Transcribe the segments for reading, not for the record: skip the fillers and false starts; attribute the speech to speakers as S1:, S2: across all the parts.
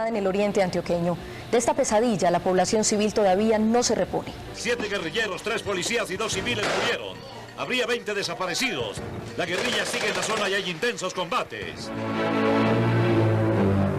S1: en el oriente antioqueño. De esta pesadilla, la población civil todavía no se repone.
S2: 7 guerrilleros, 3 policías y 2 civiles murieron. Habría 20 desaparecidos. La guerrilla sigue en la zona y hay intensos combates.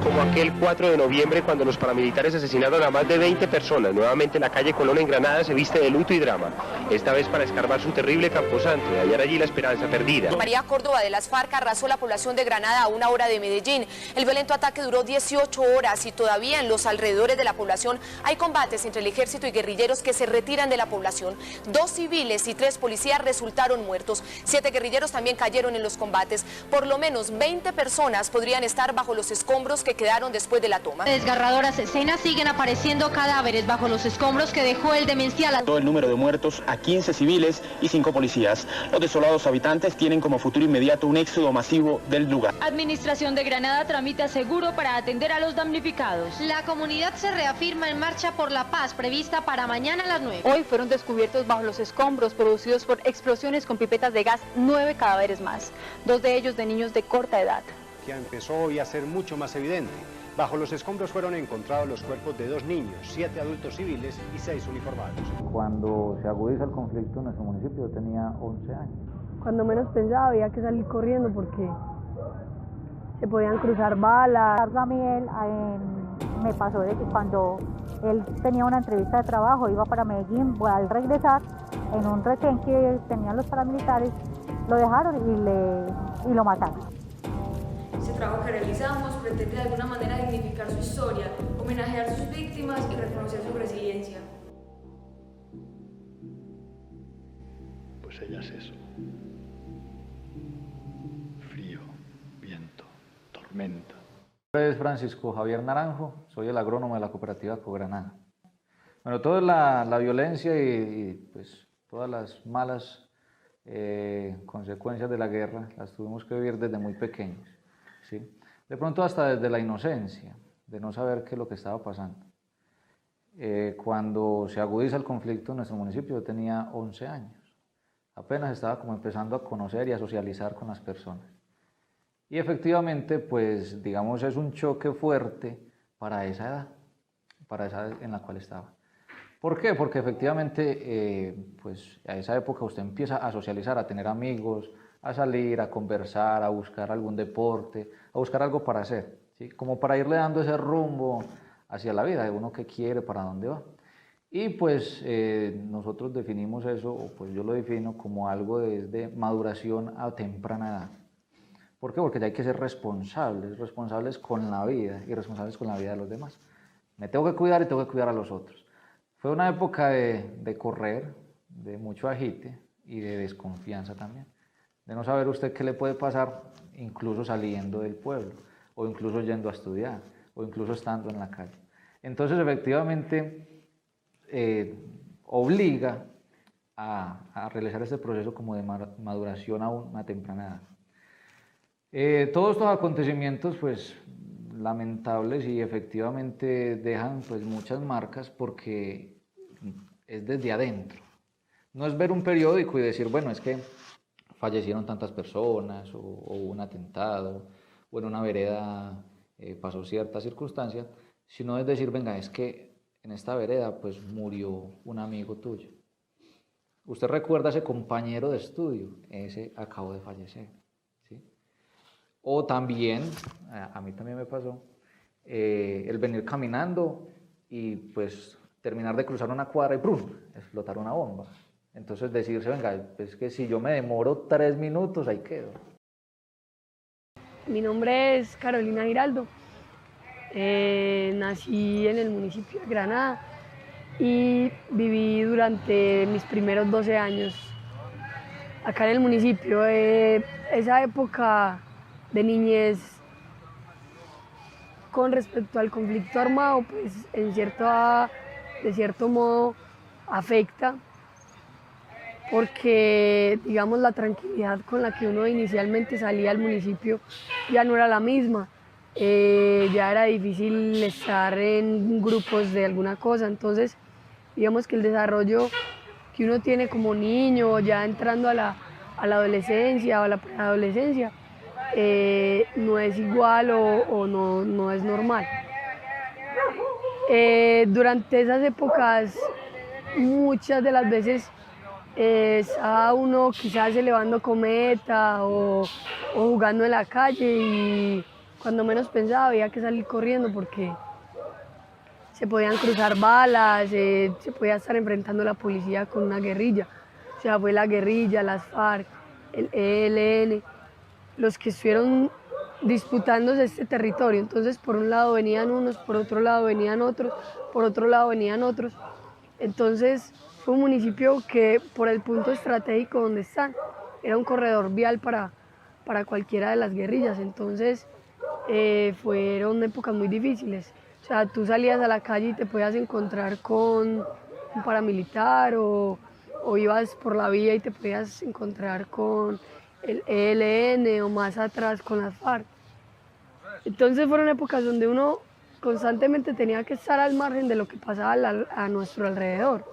S3: Como aquel 4 de noviembre cuando los paramilitares asesinaron a más de 20 personas. Nuevamente la calle Colón en Granada se viste de luto y drama, esta vez para escarbar su terrible camposanto y hallar allí la esperanza perdida.
S4: María Córdoba de las FARC arrasó la población de Granada a 1 hora de Medellín. El violento ataque duró 18 horas y todavía en los alrededores de la población hay combates entre el ejército y guerrilleros que se retiran de la población. 2 civiles y 3 policías resultaron muertos. 7 guerrilleros también cayeron en los combates. Por lo menos 20 personas podrían estar bajo los escombros que quedaron después de la toma.
S5: Desgarradoras escenas, siguen apareciendo cadáveres bajo los escombros que dejó el demencial.
S6: Todo el número de muertos a 15 civiles y 5 policías. Los desolados habitantes tienen como futuro inmediato un éxodo masivo del lugar.
S5: Administración de Granada tramita seguro para atender a los damnificados. La comunidad se reafirma en marcha por la paz prevista para mañana a las 9.
S7: Hoy fueron descubiertos bajo los escombros producidos por explosiones con pipetas de gas 9 cadáveres más, 2 de ellos de niños de corta edad.
S8: Que empezó hoy a ser mucho más evidente. Bajo los escombros fueron encontrados los cuerpos de 2 niños, 7 adultos civiles y 6 uniformados.
S9: Cuando se agudiza el conflicto en nuestro municipio yo tenía 11 años.
S10: Cuando menos pensaba había que salir corriendo porque se podían cruzar balas.
S11: A mí me pasó de que cuando él tenía una entrevista de trabajo, iba para Medellín, al regresar, en un retén que tenían los paramilitares, lo dejaron y lo mataron.
S12: Este trabajo que realizamos pretende de alguna manera dignificar su historia, homenajear sus víctimas y reconocer su resiliencia.
S13: Pues ella es eso. Frío, viento, tormenta.
S9: Mi nombre es Francisco Javier Naranjo, soy el agrónomo de la cooperativa Cogranada. Bueno, toda la violencia y pues todas las malas consecuencias de la guerra las tuvimos que vivir desde muy pequeños. ¿Sí? De pronto hasta desde la inocencia, de no saber qué es lo que estaba pasando. Cuando se agudiza el conflicto en nuestro municipio yo tenía 11 años, apenas estaba como empezando a conocer y a socializar con las personas. Y efectivamente, pues digamos, es un choque fuerte para esa edad en la cual estaba. ¿Por qué? Porque efectivamente, pues a esa época usted empieza a socializar, a tener amigos, a salir, a conversar, a buscar algún deporte, a buscar algo para hacer, ¿sí? Como para irle dando ese rumbo hacia la vida, de uno que quiere, para dónde va. Y pues nosotros definimos eso, o pues yo lo defino como algo de maduración a temprana edad. ¿Por qué? Porque ya hay que ser responsables con la vida y responsables con la vida de los demás. Me tengo que cuidar y tengo que cuidar a los otros. Fue una época de correr, de mucho agite y de desconfianza también. De no saber usted qué le puede pasar incluso saliendo del pueblo, o incluso yendo a estudiar, o incluso estando en la calle. Entonces, efectivamente, obliga a realizar este proceso como de maduración a una temprana edad. Todos estos acontecimientos, pues, lamentables y efectivamente dejan pues, muchas marcas porque es desde adentro. No es ver un periódico y decir, bueno, es que fallecieron tantas personas, o hubo un atentado, o en una vereda pasó cierta circunstancia, sino es decir, venga, es que en esta vereda pues murió un amigo tuyo. Usted recuerda a ese compañero de estudio, ese acabó de fallecer, ¿sí? O también, a mí también me pasó, el venir caminando y pues terminar de cruzar una cuadra y ¡prum!, explotar una bomba. Entonces decirse, venga, es que si yo me demoro 3 minutos, ahí quedo.
S10: Mi nombre es Carolina Giraldo. Nací en el municipio de Granada y viví durante mis primeros 12 años acá en el municipio. Esa época de niñez con respecto al conflicto armado, pues de cierto modo afecta, porque digamos la tranquilidad con la que uno inicialmente salía al municipio ya no era la misma, ya era difícil estar en grupos de alguna cosa, entonces digamos que el desarrollo que uno tiene como niño, ya entrando a la adolescencia o a la preadolescencia, no es igual o no es normal. Durante esas épocas, muchas de las veces estaba uno quizás elevando cometa o jugando en la calle y cuando menos pensaba había que salir corriendo porque se podían cruzar balas, se podía estar enfrentando a la policía con una guerrilla. O sea, fue la guerrilla, las FARC, el ELN, los que estuvieron disputándose este territorio. Entonces, por un lado venían unos, por otro lado venían otros, por otro lado venían otros. Entonces, fue un municipio que, por el punto estratégico donde están, era un corredor vial para cualquiera de las guerrillas. Entonces, fueron épocas muy difíciles. O sea, tú salías a la calle y te podías encontrar con un paramilitar o ibas por la vía y te podías encontrar con el ELN o más atrás con las FARC. Entonces fueron épocas donde uno constantemente tenía que estar al margen de lo que pasaba a nuestro alrededor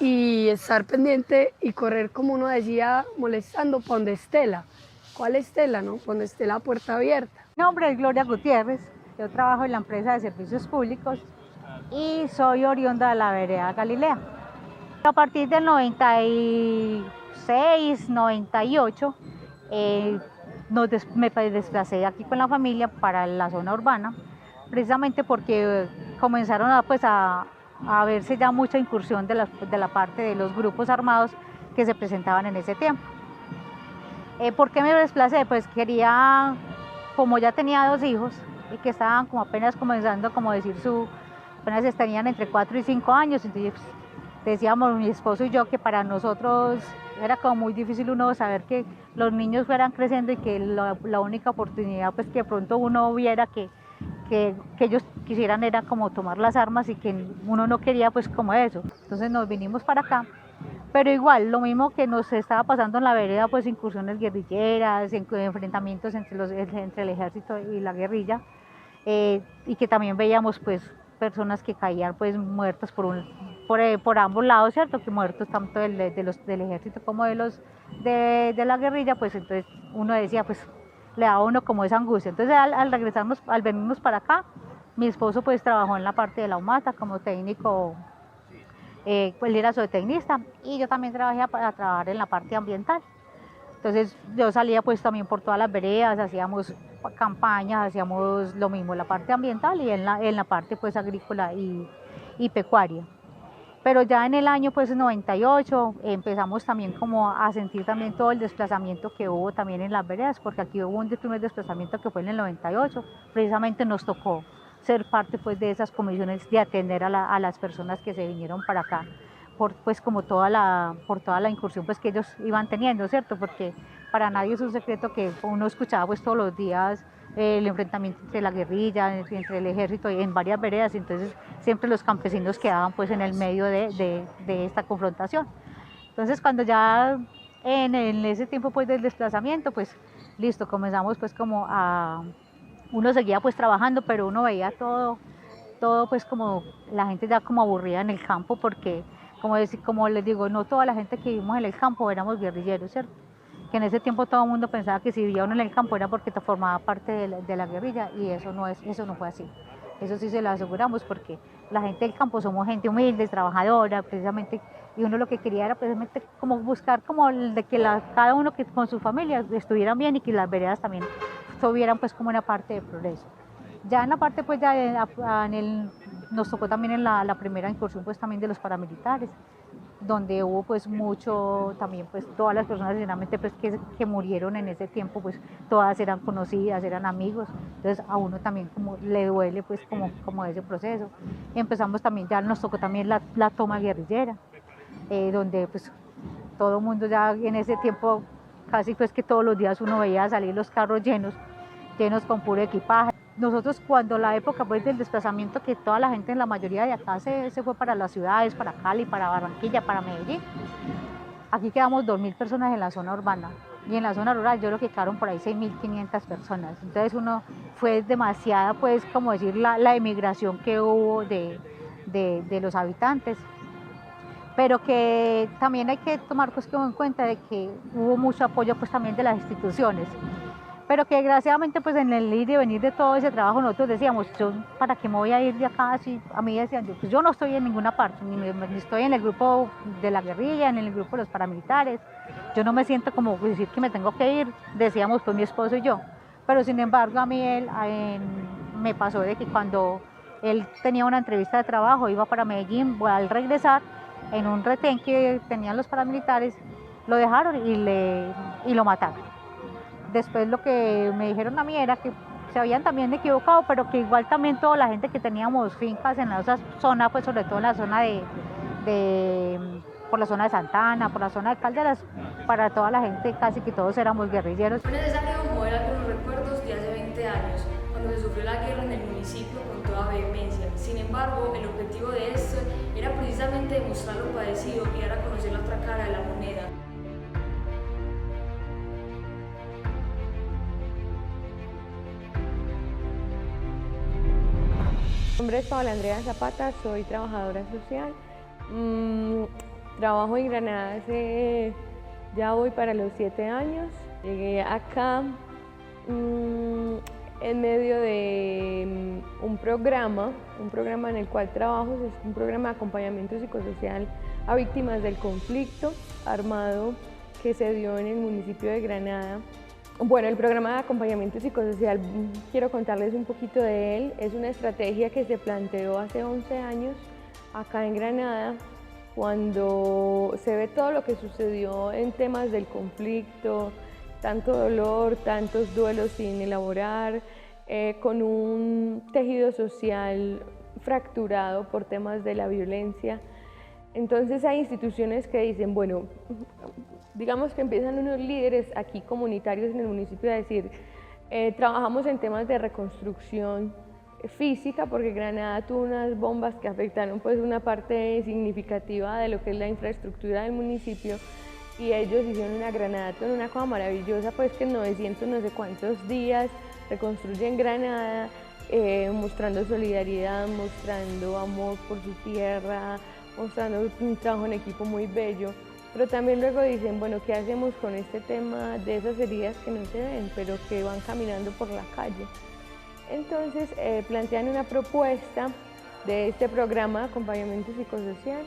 S10: y estar pendiente y correr, como uno decía, molestando para donde esté la. ¿Cuál estela, no? Donde esté la puerta abierta.
S11: Mi nombre es Gloria Gutiérrez, yo trabajo en la empresa de servicios públicos y soy oriunda de la vereda Galilea. A partir del 96, 98, me desplacé aquí con la familia para la zona urbana, precisamente porque comenzaron a verse ya mucha incursión de la parte de los grupos armados que se presentaban en ese tiempo. ¿Por qué me desplacé? Pues quería, como ya tenía 2 hijos y que estaban como apenas comenzando, como decir, apenas tenían entre 4 y 5 años, entonces decíamos mi esposo y yo que para nosotros era como muy difícil uno saber que los niños fueran creciendo y que la única oportunidad pues que de pronto uno viera que ellos quisieran era como tomar las armas y que uno no quería pues como eso. Entonces nos vinimos para acá, pero igual lo mismo que nos estaba pasando en la vereda, pues incursiones guerrilleras, enfrentamientos entre el ejército y la guerrilla, y que también veíamos pues personas que caían pues muertas por ambos lados, ¿cierto? Que muertos tanto del ejército como de la guerrilla, pues entonces uno decía, pues le daba a uno como esa angustia. Entonces al venirnos para acá, mi esposo pues trabajó en la parte de la UMATA como técnico, pues él era zootecnista y yo también trabajé para trabajar en la parte ambiental. Entonces yo salía pues también por todas las veredas, hacíamos campañas, hacíamos lo mismo en la parte ambiental y en la parte pues agrícola y pecuaria. Pero ya en el año pues 98 empezamos también como a sentir también todo el desplazamiento que hubo también en las veredas, porque aquí hubo un primer desplazamiento que fue en el 98, precisamente nos tocó ser parte pues de esas comisiones de atender a las personas que se vinieron para acá, por toda la incursión pues que ellos iban teniendo, ¿cierto? Porque para nadie es un secreto que uno escuchaba pues todos los días el enfrentamiento entre la guerrilla, entre el ejército en varias veredas, entonces siempre los campesinos quedaban pues en el medio de esta confrontación. Entonces cuando ya en ese tiempo pues del desplazamiento, pues listo, comenzamos pues como uno seguía pues trabajando, pero uno veía todo pues como la gente ya como aburrida en el campo, porque como les digo, no toda la gente que vivimos en el campo éramos guerrilleros, ¿cierto? Que en ese tiempo todo el mundo pensaba que si vivía uno en el campo era porque formaba parte de la guerrilla, y eso no fue así. Eso sí se lo aseguramos, porque la gente del campo somos gente humilde, trabajadora, precisamente, y uno lo que quería era precisamente como buscar como de que cada uno que con sus familias estuvieran bien y que las veredas también tuvieran pues como una parte de progreso. Ya en la parte pues nos tocó también en la primera incursión pues también de los paramilitares, donde hubo pues mucho también pues todas las personas sinceramente pues que murieron en ese tiempo pues todas eran conocidas, eran amigos, entonces a uno también como le duele pues como ese proceso. Empezamos también, ya nos tocó también la toma guerrillera, donde pues todo el mundo ya en ese tiempo casi pues que todos los días uno veía salir los carros llenos con puro equipaje. Nosotros cuando la época pues del desplazamiento, que toda la gente, la mayoría de acá se fue para las ciudades, para Cali, para Barranquilla, para Medellín, aquí quedamos 2.000 personas en la zona urbana, y en la zona rural yo creo que quedaron por ahí 6.500 personas. Entonces fue demasiada pues como decir la emigración que hubo de los habitantes, pero que también hay que tomar pues como en cuenta de que hubo mucho apoyo pues también de las instituciones. pero que desgraciadamente pues en el ir y venir de todo ese trabajo nosotros decíamos, yo para qué me voy a ir de acá, si a mí decían, pues yo no estoy en ninguna parte, ni estoy en el grupo de la guerrilla, ni en el grupo de los paramilitares, yo no me siento como decir que me tengo que ir, decíamos pues mi esposo y yo, pero sin embargo a mí me pasó de que cuando él tenía una entrevista de trabajo, iba para Medellín, al regresar en un retén que tenían los paramilitares, lo dejaron y lo mataron. Después lo que me dijeron a mí era que se habían también equivocado, pero que igual también toda la gente que teníamos fincas en esa zona, pues sobre todo en la zona por la zona de Santa Ana, por la zona de Calderas, para toda la gente casi que todos éramos guerrilleros.
S12: Fue necesario mover algunos recuerdos de hace 20 años, cuando se sufrió la guerra en el municipio con toda vehemencia. Sin embargo, el objetivo de esto era precisamente demostrar lo padecido y dar a conocer la otra cara de la moneda.
S14: Mi nombre es Paola Andrea Zapata, soy trabajadora social. Trabajo en Granada hace, ya voy para los 7 años. Llegué acá en medio de un programa en el cual trabajo, es un programa de acompañamiento psicosocial a víctimas del conflicto armado que se dio en el municipio de Granada. Bueno, el programa de acompañamiento psicosocial, quiero contarles un poquito de él. Es una estrategia que se planteó hace 11 años acá en Granada, cuando se ve todo lo que sucedió en temas del conflicto, tanto dolor, tantos duelos sin elaborar, con un tejido social fracturado por temas de la violencia. Entonces hay instituciones que dicen, bueno, digamos que empiezan unos líderes aquí comunitarios en el municipio a decir, trabajamos en temas de reconstrucción física, porque Granada tuvo unas bombas que afectaron pues una parte significativa de lo que es la infraestructura del municipio, y ellos hicieron una Granada, una cosa maravillosa, pues que en 900 no sé cuántos días reconstruyen Granada, mostrando solidaridad, mostrando amor por su tierra, mostrando un trabajo en equipo muy bello. Pero también luego dicen, bueno, ¿qué hacemos con este tema de esas heridas que no se ven, pero que van caminando por la calle? Entonces plantean una propuesta de este programa de acompañamiento psicosocial,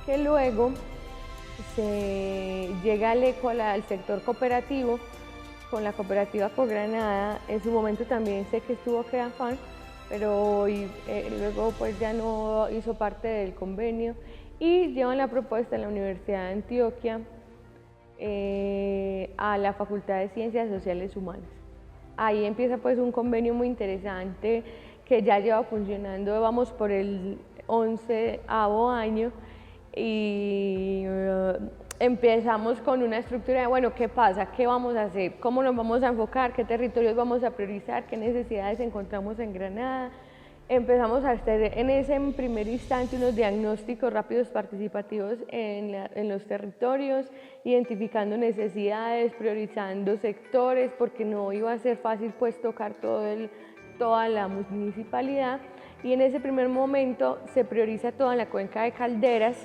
S14: que luego se llega al ECO, al sector cooperativo, con la cooperativa Por Granada. En su momento también sé que estuvo CREAFAN, pero luego pues ya no hizo parte del convenio, y llevan la propuesta en la Universidad de Antioquia a la Facultad de Ciencias Sociales Humanas. Ahí empieza pues un convenio muy interesante que ya lleva funcionando, vamos por el 11º año, y empezamos con una estructura de, bueno, ¿qué pasa? ¿Qué vamos a hacer? ¿Cómo nos vamos a enfocar? ¿Qué territorios vamos a priorizar? ¿Qué necesidades encontramos en Granada? Empezamos a hacer en ese primer instante unos diagnósticos rápidos participativos en los territorios, identificando necesidades, priorizando sectores, porque no iba a ser fácil pues tocar toda la municipalidad, y en ese primer momento se prioriza toda la cuenca de Calderas,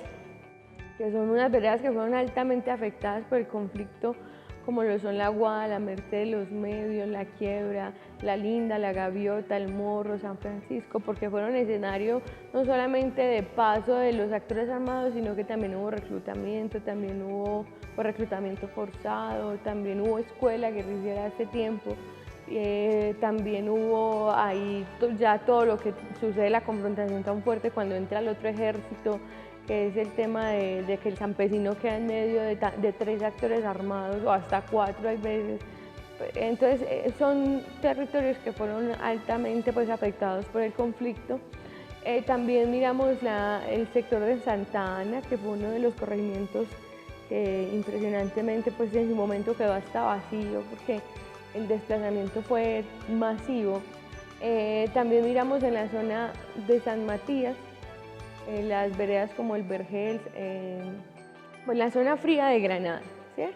S14: que son unas veredas que fueron altamente afectadas por el conflicto, como lo son la Guada, la Merced, Los Medios, la Quiebra, la Linda, la Gaviota, el Morro, San Francisco, porque fueron escenario no solamente de paso de los actores armados, sino que también hubo reclutamiento, también hubo reclutamiento forzado, también hubo escuela guerrillera hace tiempo, también hubo ahí ya todo lo que sucede, la confrontación tan fuerte cuando entra el otro ejército, que es el tema de que el campesino queda en medio de 3 actores armados, o hasta 4 hay veces. Entonces son territorios que fueron altamente pues afectados por el conflicto. También miramos el sector de Santa Ana, que fue uno de los corregimientos que impresionantemente pues en su momento quedó hasta vacío, porque el desplazamiento fue masivo. También miramos en la zona de San Matías, las veredas como el Vergel, pues la zona fría de Granada, ¿cierto?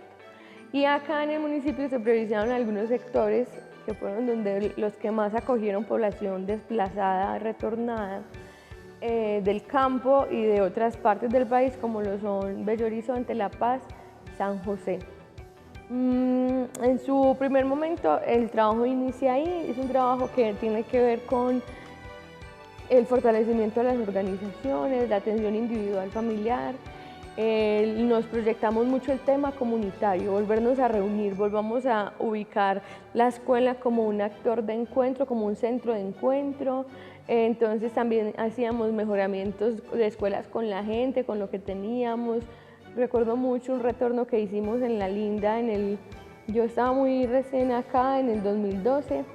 S14: Y acá en el municipio se priorizaron algunos sectores que fueron los que más acogieron población desplazada, retornada, del campo y de otras partes del país, como lo son Bello Horizonte, La Paz, San José. En su primer momento el trabajo inicia ahí, es un trabajo que tiene que ver con el fortalecimiento de las organizaciones, la atención individual familiar. Nos proyectamos mucho el tema comunitario, volvernos a reunir, volvamos a ubicar la escuela como un actor de encuentro, como un centro de encuentro. Entonces también hacíamos mejoramientos de escuelas con la gente, con lo que teníamos. Recuerdo mucho un retorno que hicimos en La Linda, yo estaba muy recién acá en el 2012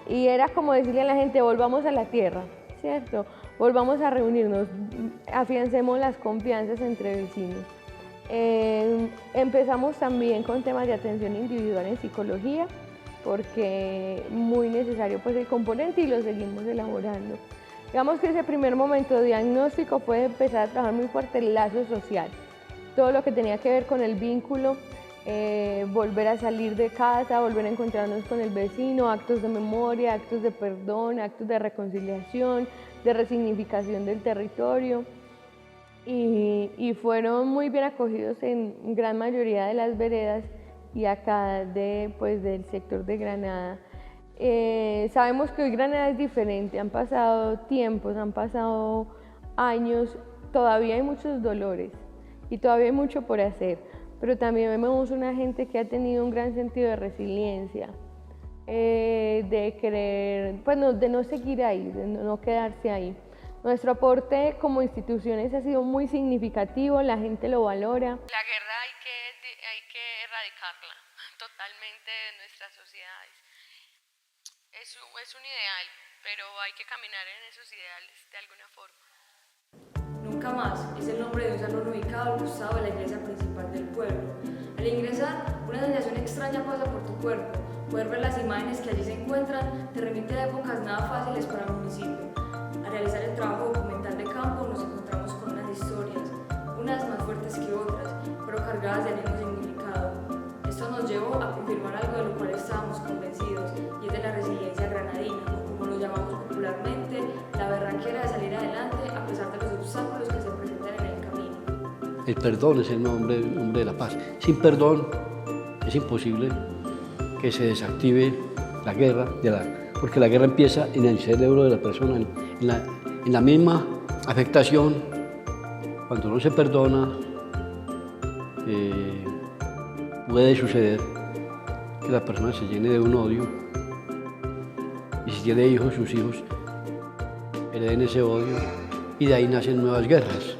S14: y era como decirle a la gente, volvamos a la tierra, ¿cierto? Volvamos a reunirnos, afiancemos las confianzas entre vecinos. Empezamos también con temas de atención individual en psicología, porque muy necesario pues el componente y lo seguimos elaborando. Digamos que ese primer momento de diagnóstico fue empezar a trabajar muy fuerte el lazo social, todo lo que tenía que ver con el vínculo, volver a salir de casa, volver a encontrarnos con el vecino, actos de memoria, actos de perdón, actos de reconciliación, de resignificación del territorio y fueron muy bien acogidos en gran mayoría de las veredas y acá del sector de Granada. Sabemos que hoy Granada es diferente, han pasado tiempos, han pasado años, todavía hay muchos dolores y todavía hay mucho por hacer, pero también vemos una gente que ha tenido un gran sentido de resiliencia, de querer, de no seguir ahí, de no quedarse ahí. Nuestro aporte como instituciones ha sido muy significativo, la gente lo valora.
S5: La guerra hay que erradicarla totalmente de nuestras sociedades. Es un ideal, pero hay que caminar en esos ideales de alguna forma.
S12: Nunca más es el nombre de un salón ubicado al costado de la iglesia principal del pueblo. Al ingresar, una sensación extraña pasa por tu cuerpo. Poder ver las imágenes que allí se encuentran te remite a épocas nada fáciles para el municipio. Al realizar el trabajo documental de campo nos encontramos con unas historias, unas más fuertes que otras, pero cargadas del mismo significado. Esto nos llevó a confirmar algo de lo cual estábamos convencidos, y es de la resiliencia granadina, o como lo llamamos popularmente, la berraquera de salir adelante a pesar de los obstáculos que se presentan en el camino.
S15: El perdón es el nombre de la paz. Sin perdón es imposible que se desactive la guerra, porque la guerra empieza en el cerebro de la persona, en la misma afectación. Cuando no se perdona, puede suceder que la persona se llene de un odio, y si tiene hijos, sus hijos hereden ese odio, y de ahí nacen nuevas guerras.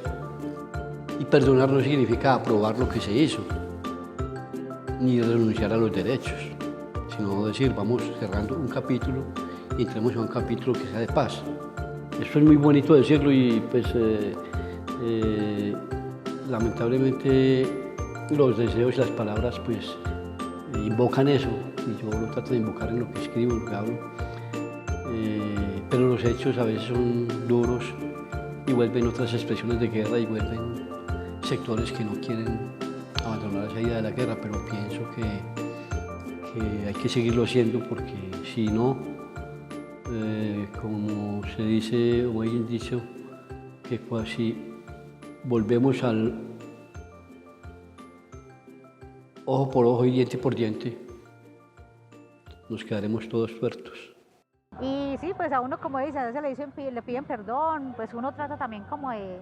S15: Y perdonar no significa aprobar lo que se hizo, ni renunciar a los derechos, sino decir, vamos cerrando un capítulo y entremos en un capítulo que sea de paz. Eso es muy bonito decirlo y pues lamentablemente los deseos y las palabras pues invocan eso, y yo lo trato de invocar en lo que escribo, en lo que hablo, pero los hechos a veces son duros y vuelven otras expresiones de guerra y vuelven sectores que no quieren abandonar esa idea de la guerra, pero pienso que hay que seguirlo haciendo, porque si no, como se dice o hay un dicho, que si volvemos al ojo por ojo y diente por diente, nos quedaremos todos tuertos.
S11: Y sí, pues a uno, como dice, a veces le piden perdón, pues uno trata también como de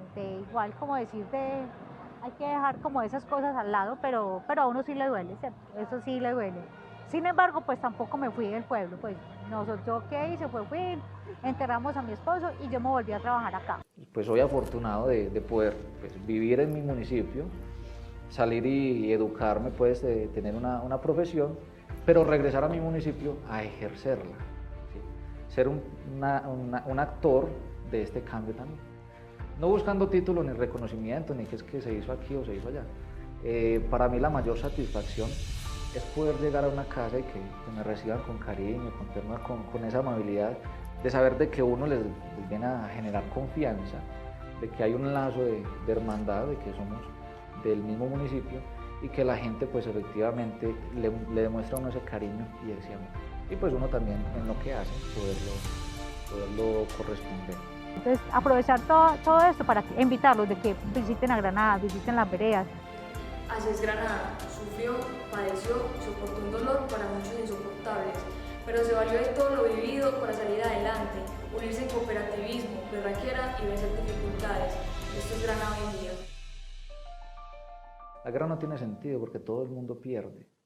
S11: igual como decirte, hay que dejar como esas cosas al lado, pero a uno sí le duele, ¿cierto? Eso sí le duele. Sin embargo, pues tampoco me fui del pueblo, pues yo qué hice, fui, enterramos a mi esposo y yo me volví a trabajar acá.
S9: Pues soy afortunado de poder vivir en mi municipio, salir y educarme, pues de tener una profesión, pero regresar a mi municipio a ejercerla, ¿sí? Ser un actor de este cambio también. No buscando título ni reconocimiento, ni que es que se hizo aquí o se hizo allá. Para mí la mayor satisfacción es poder llegar a una casa y que me reciban con cariño, con esa amabilidad, de saber de que uno les viene a generar confianza, de que hay un lazo de hermandad, de que somos del mismo municipio y que la gente pues efectivamente le demuestra a uno ese cariño y ese amor. Y pues uno también en lo que hace poderlo corresponder.
S11: Entonces aprovechar todo esto para invitarlos de que visiten a Granada, visiten las veredas,
S12: Así es Granada, sufrió, padeció, soportó un dolor para muchos insoportables, pero se valió de todo lo vivido para salir adelante, unirse en cooperativismo, berraquera y vencer dificultades. Esto es Granada hoy en día.
S9: La guerra no tiene sentido porque todo el mundo pierde.